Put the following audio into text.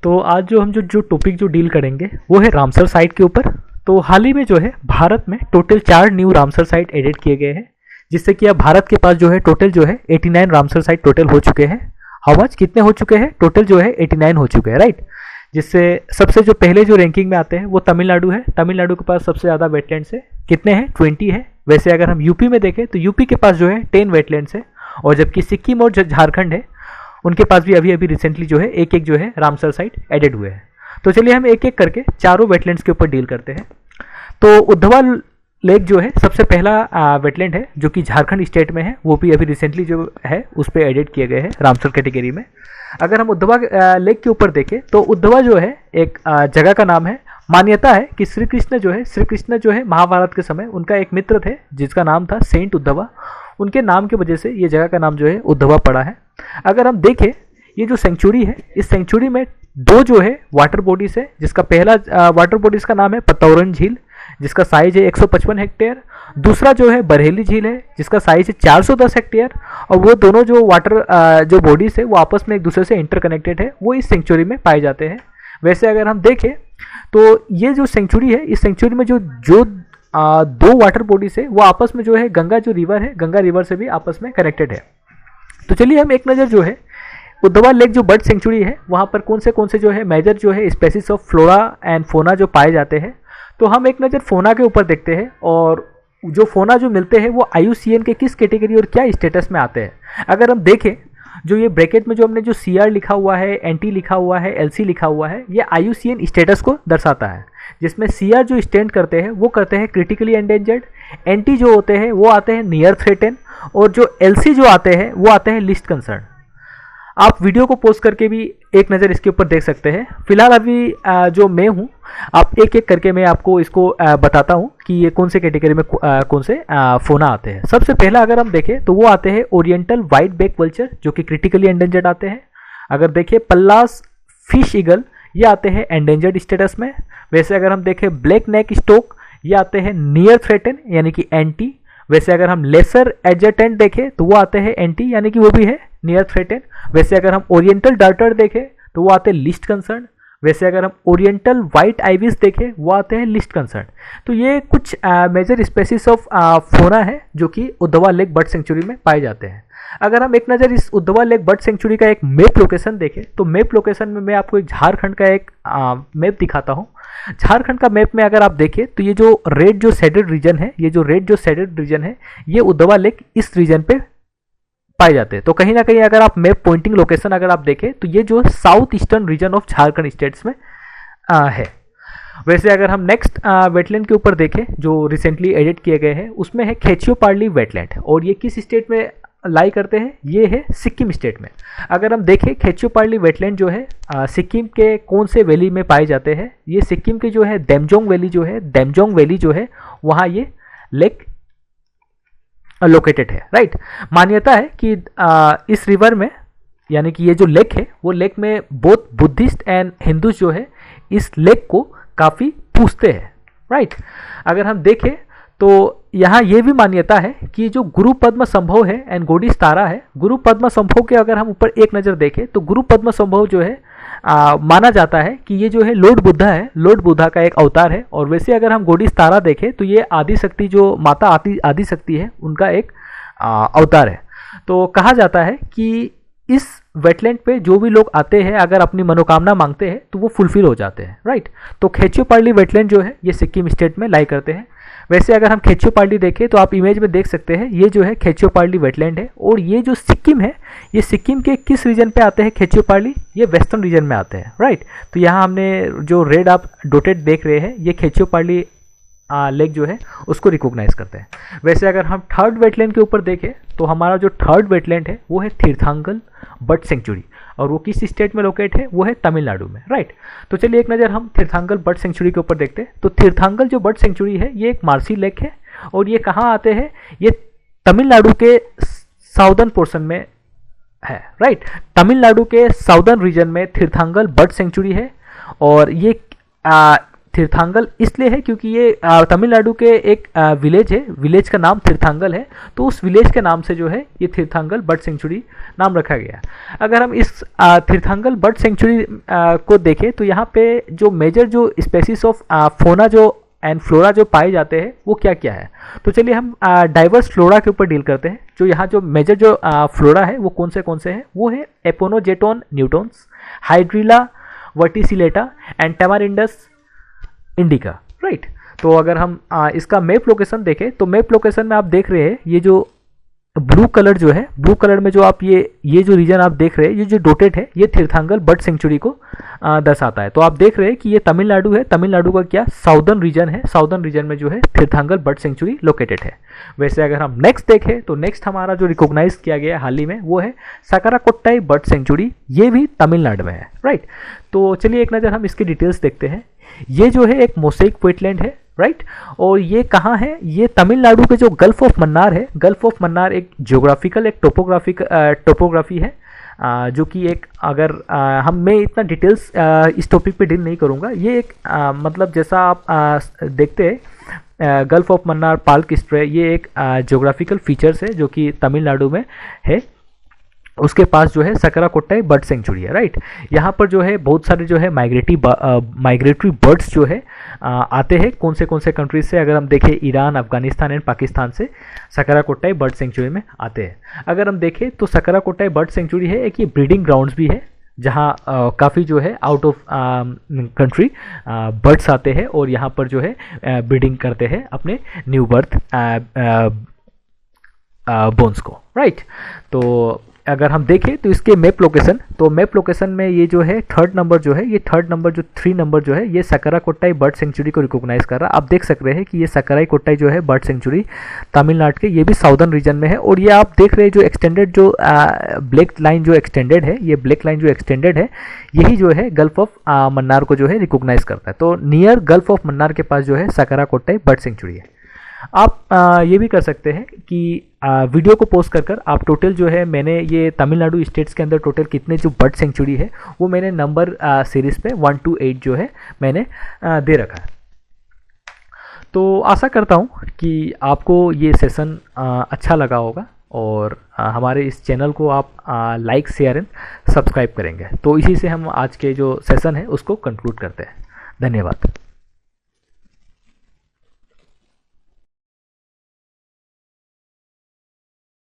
तो आज जो हम जो टॉपिक जो डील करेंगे वो है रामसर साइट के ऊपर। तो हाल ही में जो है भारत में total 4 new Ramsar site edit किए गए हैं, जिससे कि अब भारत के पास जो है टोटल जो है 89 रामसर साइट टोटल हो चुके हैं। हाउ मच कितने हो चुके हैं? टोटल जो है 89 हो चुके हैं, राइट। जिससे सबसे जो पहले जो रैंकिंग में आते हैं वो तमिलनाडु है। तमिलनाडु के पास सबसे ज़्यादा वेटलैंड्स है, कितने हैं? 20 है। वैसे अगर हम यूपी में देखें तो यूपी के पास जो है 10 वेटलैंड्स है, और जबकि सिक्किम और झारखंड है उनके पास भी अभी रिसेंटली जो है एक एक जो है रामसर साइट एडेड हुए हैं। तो चलिए हम एक एक करके चारों वेटलैंड्स के ऊपर डील करते हैं। तो उद्धवा लेक जो है सबसे पहला वेटलैंड है जो कि झारखंड स्टेट में है, वो भी अभी रिसेंटली जो है उस पर एडिट किए गए हैं रामसर कैटेगरी में। अगर हम उद्धवा लेक के ऊपर देखें तो उद्धवा जो है एक जगह का नाम है। मान्यता है कि श्री कृष्ण जो है महाभारत के समय उनका एक मित्र थे जिसका नाम था सेंट उद्धवा। उनके नाम की वजह से ये जगह का नाम जो है उद्धवा पड़ा है। अगर हम देखें ये जो सेंचुरी है, इस सेंचुरी में 2 जो है वाटर बॉडीज है, जिसका पहला वाटर बॉडीज का नाम है पतौरन झील जिसका साइज है 155 हेक्टेयर। दूसरा जो है बरहेली झील है जिसका साइज है 410 हेक्टेयर। और वो दोनों जो वाटर जो बॉडीज है वो आपस में एक दूसरे से इंटरकनेक्टेड है, वो इस सेंचुरी में पाए जाते हैं। वैसे अगर हम देखें तो ये जो सेंचुरी है, इस सेंचुरी में जो 2 वाटर बॉडीज है वो आपस में जो है गंगा जो रिवर है, गंगा रिवर से भी आपस में कनेक्टेड है। तो चलिए हम एक नज़र जो है उद्धवा लेक जो बर्ड सेंचुरी है वहाँ पर कौन से जो है मेजर जो है spaces of flora and fauna जो पाए जाते हैं। तो हम एक नज़र फोना के ऊपर देखते हैं, और जो फोना जो मिलते हैं वो IUCN के किस कैटेगरी और क्या स्टेटस में आते हैं। अगर हम देखें जो ये ब्रैकेट में जो हमने जो CR लिखा हुआ है, NT लिखा हुआ है, LC लिखा हुआ है, ये IUCN स्टेटस को दर्शाता है। जिसमें CR जो स्टैंड करते हैं वो करते हैं क्रिटिकली एंडेंजर्ड, NT जो होते हैं वो आते हैं नियर थ्रेटन, और जो LC जो आते हैं वो आते हैं लिस्ट कंसर्न। आप वीडियो को पॉज करके भी एक नज़र इसके ऊपर देख सकते हैं। फिलहाल अभी जो मैं हूँ, आप एक एक करके मैं आपको इसको बताता हूँ कि ये कौन से कैटेगरी में कौन से फोना आते हैं। सबसे पहला अगर हम देखें तो वो आते हैं ओरिएंटल वाइट बैक वल्चर जो कि क्रिटिकली एंडेंजर्ड आते हैं। अगर देखें पल्लास फिश ईगल, ये आते हैं एंडेंजर्ड स्टेटस में। वैसे अगर हम देखें ब्लैक नेक स्टोक, ये आते हैं नियर थ्रेटन यानी कि NT। वैसे अगर हम लेसर एडजर्टेंट देखें तो वो आते हैं NT यानी कि वो भी है नियर थ्रेटन। वैसे अगर हम ओरिएंटल डार्टर देखें तो वो आते हैं लिस्ट कंसर्न। वैसे अगर हम ओरिएंटल वाइट आइविस देखें वो आते हैं लिस्ट कंसर्न। तो ये कुछ मेजर स्पेसिस ऑफ फोना है जो कि उद्धवा लेक बर्ड सेंचुरी में पाए जाते हैं। अगर हम एक नज़र इस उद्धवा लेक बर्ड सेंचुरी का एक मैप लोकेशन देखें तो मैप लोकेशन में मैं आपको एक झारखंड का एक मैप दिखाता हूँ। झारखंड का मैप में अगर आप देखें तो ये जो रेड जो शेडेड रीजन है, ये जो रेड जो शेडेड रीजन है, ये उद्धवा लेक इस रीजन पे पाए जाते हैं। तो कहीं ना कहीं अगर आप मैप पॉइंटिंग लोकेशन अगर आप देखें तो ये जो south eastern region of Jharkhand states में है। वैसे अगर हम नेक्स्ट वेटलैंड के ऊपर देखें जो रिसेंटली एडिट किए गए हैं, उसमें है खेचियोपार्ली वेटलैंड, और ये किस स्टेट में लाई करते हैं? ये है सिक्किम स्टेट में। अगर हम देखें खेचियोपार्ली वेटलैंड जो है सिक्किम के कौन से वैली में पाए जाते हैं? ये सिक्किम के जो है डेमजोंग वैली जो है, डेमजोंग वैली जो है वहाँ ये लेक लोकेटेड है, राइट। मान्यता है कि इस रिवर में यानी कि ये जो लेक है वो लेक में बोथ बुद्धिस्ट एंड हिंदूज जो है इस लेक को काफ़ी पूजते हैं, राइट। अगर हम देखें तो यहाँ ये भी मान्यता है कि जो गुरु पद्म संभव है एंड गोडिस तारा है, गुरु पद्म संभव के अगर हम ऊपर एक नज़र देखें तो गुरु पद्म संभव जो है माना जाता है कि ये जो है लॉर्ड बुद्धा है, लॉर्ड बुद्धा का एक अवतार है। और वैसे अगर हम गोडिस तारा देखें तो ये आदिशक्ति जो माता आदिशक्ति है उनका एक अवतार है। तो कहा जाता है कि इस वेटलैंड पे जो भी लोग आते हैं अगर अपनी मनोकामना मांगते हैं तो वो फुलफिल हो जाते हैं, राइट। तो खेचियोपार्ली वेटलैंड जो है ये सिक्किम स्टेट में लाई करते हैं। वैसे अगर हम खेचियोपार्ली देखें तो आप इमेज में देख सकते हैं ये जो है खेचियोपार्ली वेटलैंड है, और ये जो सिक्किम है ये सिक्किम के किस रीजन पे आते हैं खेचियोपार्ली? ये वेस्टर्न रीजन में आते हैं, राइट। तो यहाँ हमने जो रेड आप डोटेड देख रहे हैं ये खेचियोपार्ली लेक जो है उसको रिकॉग्नाइज करते हैं। वैसे अगर हम थर्ड वेटलैंड के ऊपर देखें तो हमारा जो थर्ड वेटलैंड है वो है तीर्थांगल बर्ड सेंचुरी, और वो किस स्टेट में लोकेट है? वो है तमिलनाडु में, राइट। तो चलिए एक नज़र हम तीर्थांगल बर्ड सेंचुरी के ऊपर देखते हैं। तो तीर्थांगल जो बर्ड सेंचुरी है ये एक मार्सी लेक है, और ये कहाँ आते हैं? ये तमिलनाडु के साउदर्न पोर्शन में है, राइट। तमिलनाडु के साउदर्न रीजन में तीर्थांगल बर्ड सेंचुरी है, और ये तीर्थांगल इसलिए है क्योंकि ये तमिलनाडु के एक विलेज है, विलेज का नाम तीर्थांगल है, तो उस विलेज के नाम से जो है ये तीर्थांगल बर्ड सेंचुरी नाम रखा गया। अगर हम इस तीर्थांगल बर्ड सेंचुरी को देखें तो यहाँ पे जो मेजर जो स्पेसीज ऑफ फोना जो एंड फ्लोरा जो पाए जाते हैं वो क्या क्या है, तो चलिए हम डाइवर्स फ्लोरा के ऊपर डील करते हैं। जो यहाँ जो मेजर जो फ्लोरा है वो कौन से हैं, वो है aponogeton natans, hydrilla verticillata and tamarindus indica, right. तो अगर हम इसका मैप लोकेशन देखें तो मैप लोकेशन में आप देख रहे हैं ये जो ब्लू कलर जो है, ब्लू कलर में जो आप ये जो रीजन आप देख रहे हैं, ये जो डोटेड है ये तीर्थांगल बर्ड सेंचुरी को दर्शाता है। तो आप देख रहे हैं कि ये तमिलनाडु है, तमिलनाडु का क्या साउदर्न रीजन है, साउदर्न रीजन में जो है तीर्थांगल बर्ड सेंचुरी लोकेटेड है। वैसे अगर हम नेक्स्ट देखें तो नेक्स्ट हमारा जो रिकॉग्नाइज किया गया है हाल ही में वो है सकराकोट्टाई बर्ड सेंचुरी, ये भी तमिलनाडु में है, राइट। तो चलिए एक नज़र हम इसकी डिटेल्स देखते हैं। ये जो है एक मोसेक वेटलैंड है, राइट, और ये कहाँ है, ये तमिलनाडु के जो गल्फ ऑफ मन्नार है, गल्फ ऑफ मन्नार एक जियोग्राफिकल एक टोपोग्राफी है, जो कि एक अगर मैं इतना डिटेल्स इस टॉपिक पे डील नहीं करूँगा। ये एक मतलब जैसा आप देखते हैं gulf of Mannar, Palk stray, ये एक जियोग्राफिकल फीचर्स है जो कि तमिलनाडु में है। उसके पास जो है सकराकोट्टाई बर्ड सेंचुरी है, राइट। यहाँ पर जो है बहुत सारे जो है माइग्रेटरी बर्ड्स जो है आते हैं कौन से कंट्रीज से, अगर हम देखें ईरान, अफगानिस्तान एंड पाकिस्तान से सकराकोट्टाई बर्ड सेंचुरी में आते हैं। अगर हम देखें तो सकराकोट्टाई बर्ड सेंचुरी है एक ये ब्रीडिंग ग्राउंड्स भी है जहाँ काफ़ी जो है आउट ऑफ कंट्री बर्ड्स आते हैं और यहाँ पर जो है ब्रीडिंग करते हैं अपने न्यू बर्थ बोन्स को, राइट। तो अगर हम देखें तो इसके मैप लोकेशन, तो मैप लोकेशन में ये जो है थर्ड नंबर जो है, ये थर्ड नंबर जो 3 नंबर जो है ये सकराकोट्टाई बर्ड सेंचुरी को रिकॉग्नाइज कर रहा है। आप देख सक रहे हैं कि ये सकराकोट्टाई जो है बर्ड सेंचुरी तमिलनाडु के, ये भी साउदर्न रीजन में है। और ये आप देख रहे हैं जो एक्सटेंडेड जो ब्लैक लाइन जो एक्सटेंडेड है, ये ब्लैक लाइन जो एक्सटेंडेड है यही जो है गल्फ ऑफ मन्नार को जो है रिकॉग्नाइज करता है। तो नियर गल्फ ऑफ मन्नार के पास जो है सकराकोट्टाई बर्ड सेंचुरी है। आप ये भी कर सकते हैं कि वीडियो को पोस्ट कर आप टोटल जो है मैंने ये तमिलनाडु स्टेट्स के अंदर टोटल कितने जो बर्ड सेंचुरी है वो मैंने नंबर सीरीज़ पे 1 to 8 जो है मैंने दे रखा है। तो आशा करता हूँ कि आपको ये सेशन अच्छा लगा होगा और हमारे इस चैनल को आप लाइक, शेयर एंड सब्सक्राइब करेंगे। तो इसी से हम आज के जो सेशन है उसको कंक्लूड करते हैं। धन्यवाद।